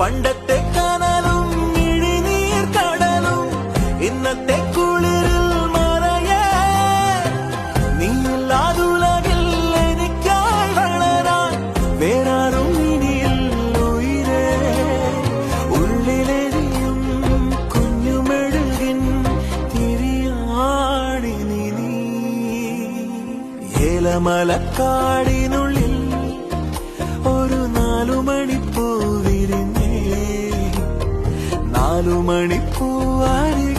പണ്ടത്തെ കനലും ഇഴിനീർ കടലും ഇന്നത്തെ കുളിരിൽ മറയേ നീയില്ലാതുലകിൽ എനിക്കായി വളരാൻ വേറാരും ഇനിയില്ല ഉയിരേ ഉള്ളിലെരിയും കുഞ്ഞുമെഴുകിൻ തിരിയാണി നീ ഏലമലക്കാടിനുള്ളിൽ ഒരു 4 മണിപ്പൂ വിരിഞ്ഞേ 4 മണിപ്പൂവാരി